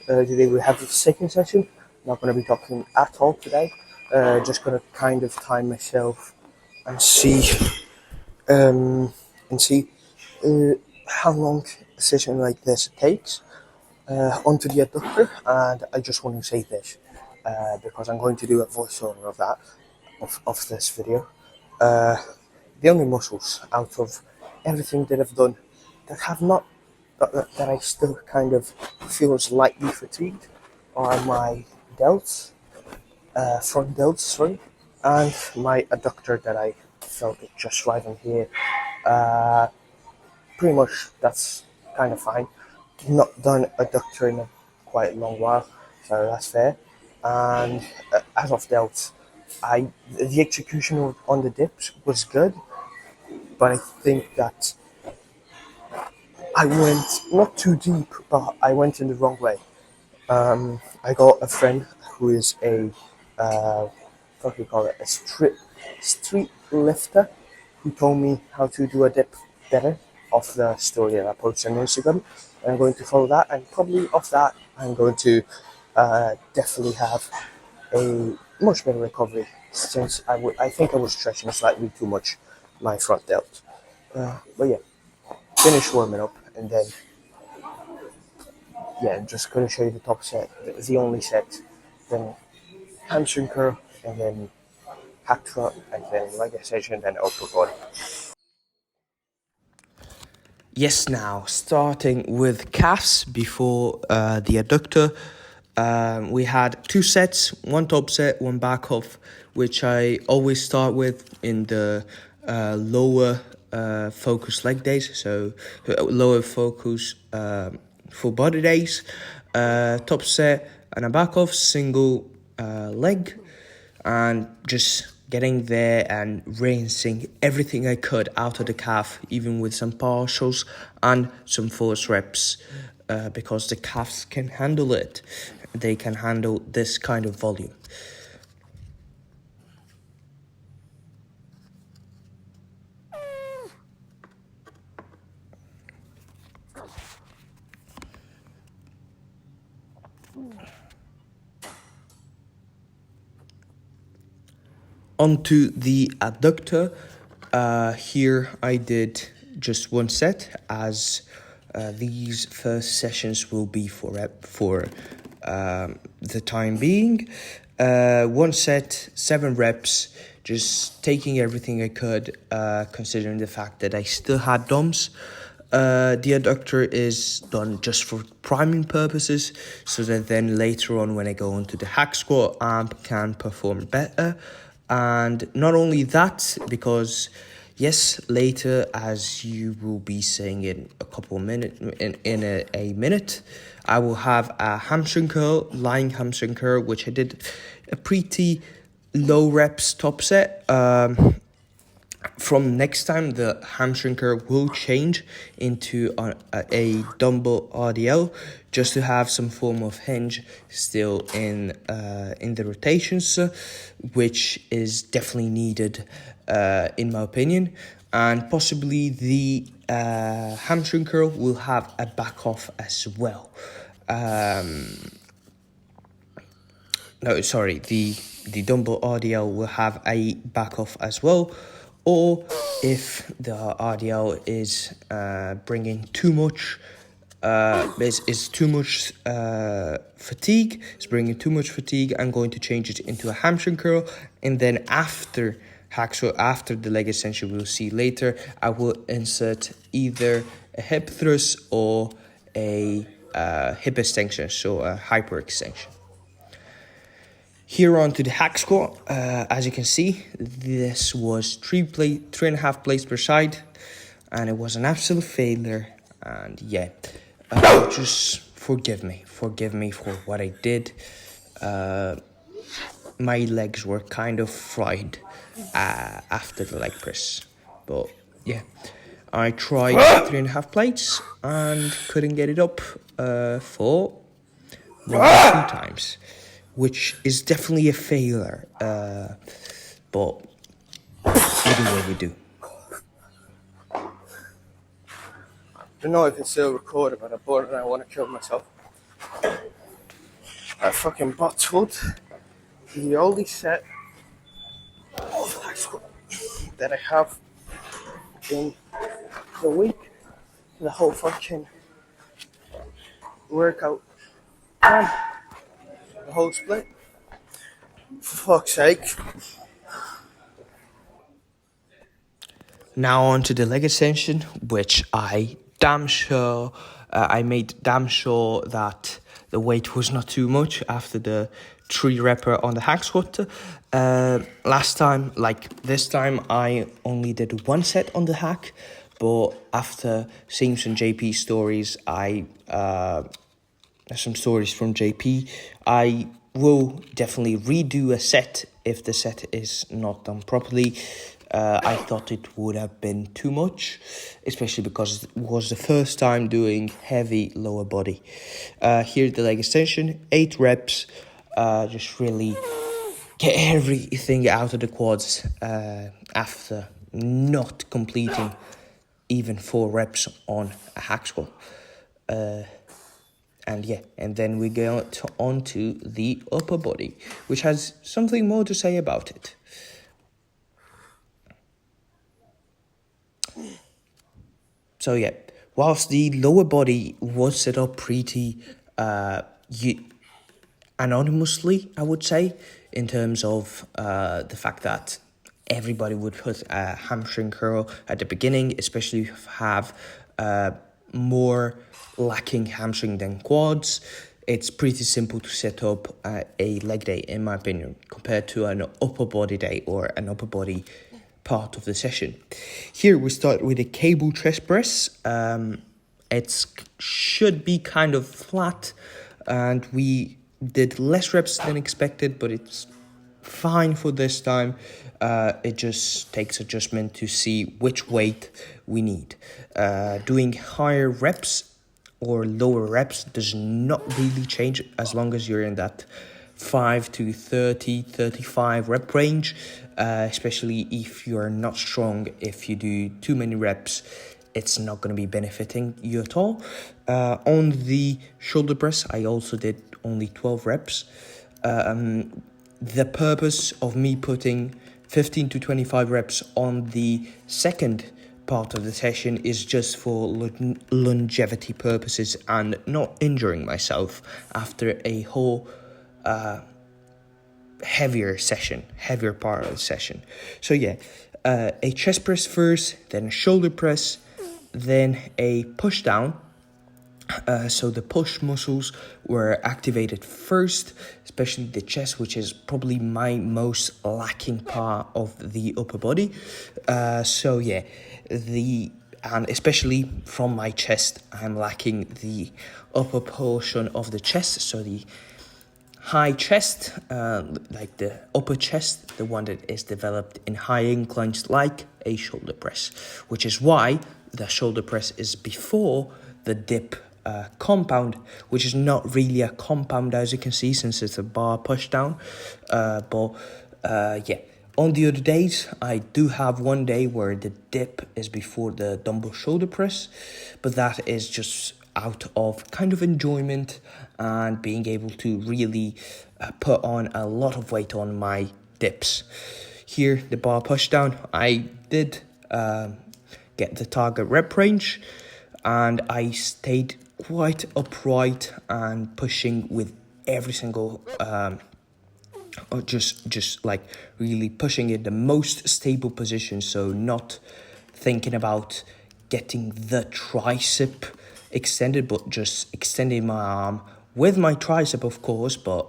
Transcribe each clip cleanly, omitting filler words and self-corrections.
Today we have the second session. Not going to be talking at all today. Just going to kind of time myself and see um, and see how long a session like this takes. Onto the adductor, and I just want to say this because I'm going to do a voiceover of that of this video. The only muscles out of everything that I've done that have not that I still kind of feel slightly fatigued are my delts, front delts, sorry, and my adductor that I felt it just right in here. Pretty much that's kind of fine. Not done adductor in a quite a long while, so that's fair. And as of delts, the execution on the dips was good, but I think that I went not too deep, but I went in the wrong way. I got a friend who is a what do you call it, a street lifter, who told me how to do a dip better off the story that I posted on Instagram. And I'm going to follow that, and probably off that I'm going to definitely have a much better recovery, since I think I was stretching slightly too much my front delt. But yeah, finish warming up, and then yeah, I'm just going to show you the top set, the only set, then hamstring curl, and then hack trot, and then leg extension, and then upper body. Yes, now starting with calves before the adductor. We had two sets, one top set, one back off, which I always start with in the lower focus leg days, so lower focus full body days. Top set and a back off, single leg, and just getting there and rinsing everything I could out of the calf, even with some partials and some force reps, because the calves can handle it. They can handle this kind of volume. Onto the adductor. Here I did just one set, as these first sessions will be for the time being. One set, 7 reps, just taking everything I could, considering the fact that I still had DOMs. The adductor is done just for priming purposes, so that then later on when I go into the hack squat, I can perform better. And not only that, because yes, later, as you will be saying in a couple of minutes, in a minute, I will have a hamstring curl, lying hamstring curl, which I did a pretty low reps top set. From next time, the hamstring curl will change into a dumbbell RDL, just to have some form of hinge still in the rotations, which is definitely needed, in my opinion. And possibly the hamstring curl will have a back off as well. No, sorry, the dumbbell RDL will have a back off as well. Or if the RDL is bringing too much, is too much fatigue, it's bringing too much fatigue, I'm going to change it into a hamstring curl. And then after after the leg extension we'll see later, I will insert either a hip thrust or a hip extension, so a hyper extension. Here on to the hack squat. As you can see, this was 3.5 plates per side, and it was an absolute failure. And yeah, just forgive me for what I did. My legs were kind of fried after the leg press, but yeah, I tried 3.5 plates and couldn't get it up for more than 2 times. Which is definitely a failure, but we do what we do. I don't know if it's still recorded, but I bought it and I want to kill myself. I fucking bottled the only set of hack squat that I have in the week, the whole fucking workout plan, the whole split. For fuck's sake. Now on to the leg extension, which I made damn sure that the weight was not too much after the 3-repper on the hack squat. Last time, like this time, I only did 1 set on the hack, but after seeing some JP stories, some stories from JP, I will definitely redo a set if the set is not done properly. I thought it would have been too much, especially because it was the first time doing heavy lower body. Here the leg extension, 8 reps, just really get everything out of the quads after not completing even 4 reps on a hack squat. And then we go on to the upper body, which has something more to say about it. So yeah, whilst the lower body was set up pretty anonymously, I would say, in terms of the fact that everybody would put a hamstring curl at the beginning, especially if you have more lacking hamstring than quads. It's pretty simple to set up a leg day, in my opinion, compared to an upper body day or an upper body part of the session. Here we start with a cable chest press. It should be kind of flat, and we did less reps than expected, but it's fine for this time. It just takes adjustment to see which weight we need. Doing higher reps or lower reps does not really change as long as you're in that 5 to 30, 35 rep range, especially if you're not strong. If you do too many reps, it's not going to be benefiting you at all. On the shoulder press, I also did only 12 reps. The purpose of me putting 15 to 25 reps on the second part of the session is just for longevity purposes and not injuring myself after a whole heavier part of the session. So yeah, a chest press first, then a shoulder press, then a push down. So the push muscles were activated first, especially the chest, which is probably my most lacking part of the upper body. So yeah, and especially from my chest, I'm lacking the upper portion of the chest. So the high chest, like the upper chest, the one that is developed in high inclines like a shoulder press, which is why the shoulder press is before the dip compound, which is not really a compound, as you can see, since it's a bar push down. Yeah. On the other days, I do have one day where the dip is before the dumbbell shoulder press, but that is just out of kind of enjoyment and being able to really put on a lot of weight on my dips. Here, the bar push down, I did get the target rep range, and I stayed quite upright and pushing with every single just like really pushing in the most stable position, so not thinking about getting the tricep extended, but just extending my arm with my tricep, of course, but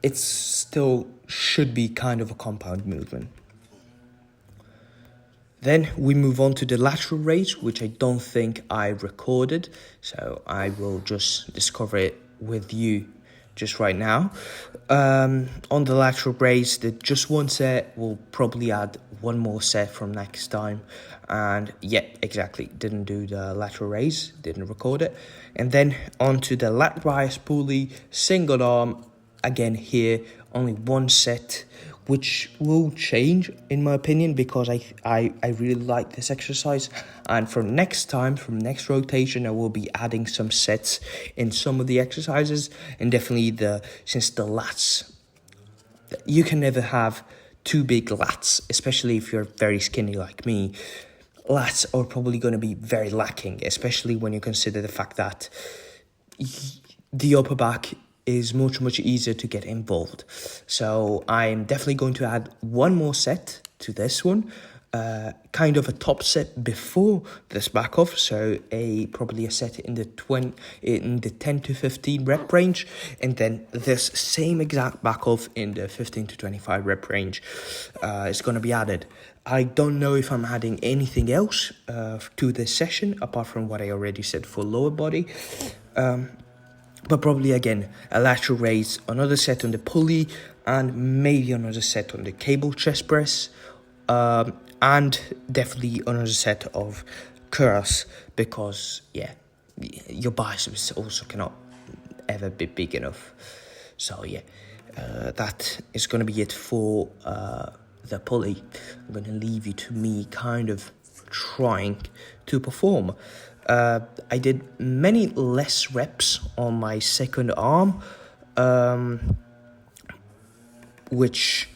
it still should be kind of a compound movement. Then we move on to the lateral raise, which I don't think I recorded, so I will just discover it with you just right now. On the lateral raise, the just one set, we'll probably add one more set from next time. And yeah, exactly, didn't do the lateral raise, didn't record it. And then on to the lat rise pulley, single arm. Again here, only one set which will change in my opinion, because I really like this exercise. And from next rotation, I will be adding some sets in some of the exercises, and definitely since the lats, you can never have too big lats, especially if you're very skinny like me. Lats are probably going to be very lacking, especially when you consider the fact that the upper back is much easier to get involved. So I'm definitely going to add one more set to this one, kind of a top set before this back off, so probably a set in the 10 to 15 rep range, and then this same exact back off in the 15 to 25 rep range is going to be added. I don't know if I'm adding anything else to this session apart from what I already said for lower body. But probably again, a lateral raise, another set on the pulley, and maybe another set on the cable chest press, and definitely another set of curls, because your biceps also cannot ever be big enough. So that is going to be it for the pulley. I'm going to leave you to me kind of trying to perform. I did many less reps on my second arm, which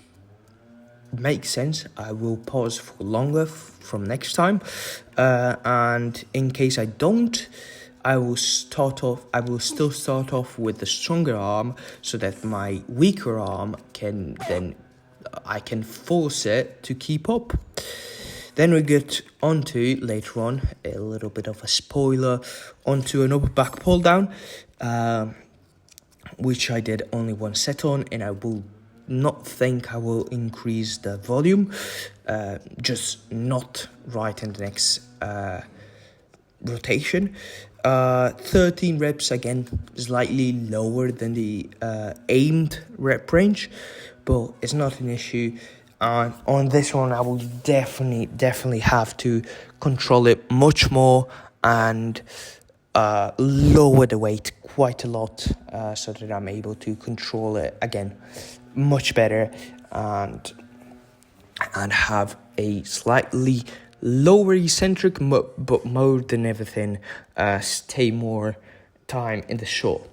makes sense. I will pause for longer from next time, and in case I don't, I will still start off with the stronger arm, so that my weaker arm I can force it to keep up. Then we get onto, later on, a little bit of a spoiler, onto an upper back pull down, which I did only one set on, and I will not think I will increase the volume, just not right in the next rotation. 13 reps, again, slightly lower than the aimed rep range, but it's not an issue. On this one, I will definitely have to control it much more and lower the weight quite a lot, so that I'm able to control it again much better, and have a slightly lower eccentric, but more than everything, stay more time in the short.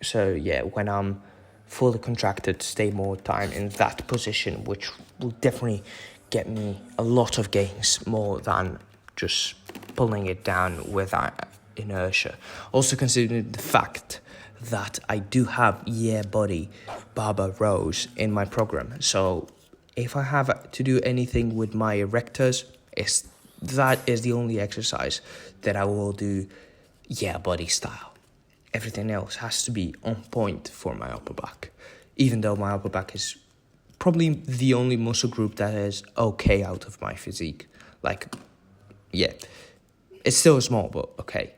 So when I'm fully contracted, stay more time in that position, which will definitely get me a lot of gains, more than just pulling it down without inertia. Also considering the fact that I do have body barbell rows in my program, so if I have to do anything with my erectors, that is the only exercise that I will do body style. Everything else has to be on point for my upper back, even though my upper back is probably the only muscle group that is okay out of my physique. It's still small, but okay.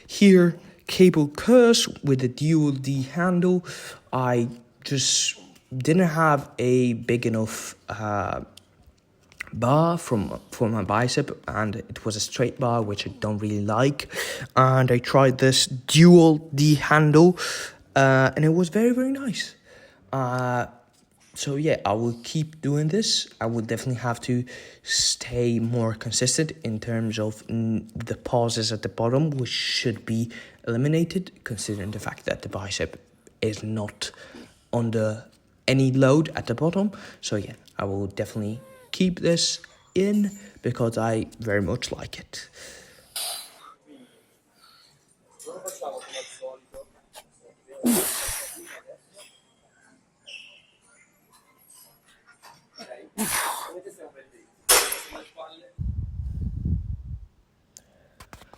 Here, cable curls with a dual D handle. I just didn't have a big enough bar for my bicep, and it was a straight bar, which I don't really like, and I tried this dual D handle, and it was very, very nice. So I will keep doing this. I will definitely have to stay more consistent in terms of the pauses at the bottom, which should be eliminated, considering the fact that the bicep is not under any load at the bottom. So I will definitely keep this in, because I very much like it.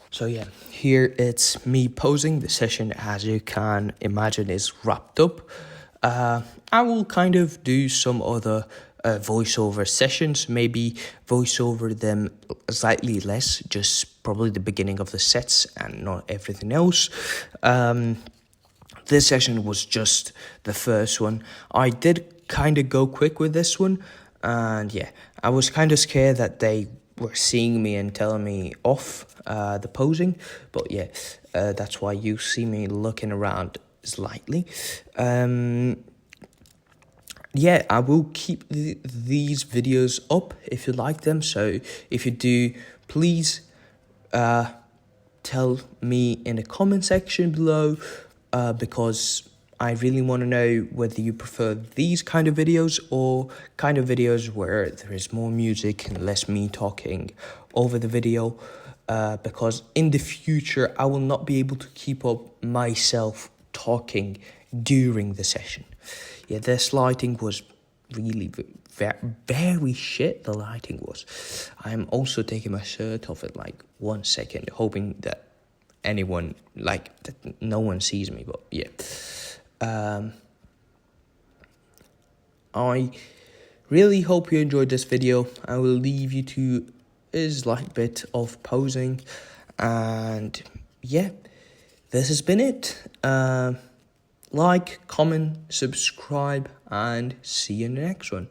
So here it's me posing. The session, as you can imagine, is wrapped up. I will kind of do some other voiceover sessions, maybe voiceover them slightly less, just probably the beginning of the sets and not everything else. This session was just the first one. I did kind of go quick with this one, and I was kind of scared that they were seeing me and telling me off the posing, but that's why you see me looking around slightly. yeah, I will keep these videos up if you like them. So if you do, please tell me in the comment section below, because I really want to know whether you prefer these kind of videos or kind of videos where there is more music and less me talking over the video, because in the future I will not be able to keep up myself talking during the session. Yeah, this lighting was really very shit. The lighting was. I'm also taking my shirt off at like 1 second, hoping that anyone, like, that no one sees me. But yeah, I really hope you enjoyed this video. I will leave you to a slight bit of posing, and yeah, this has been it. Like, comment, subscribe, and see you in the next one.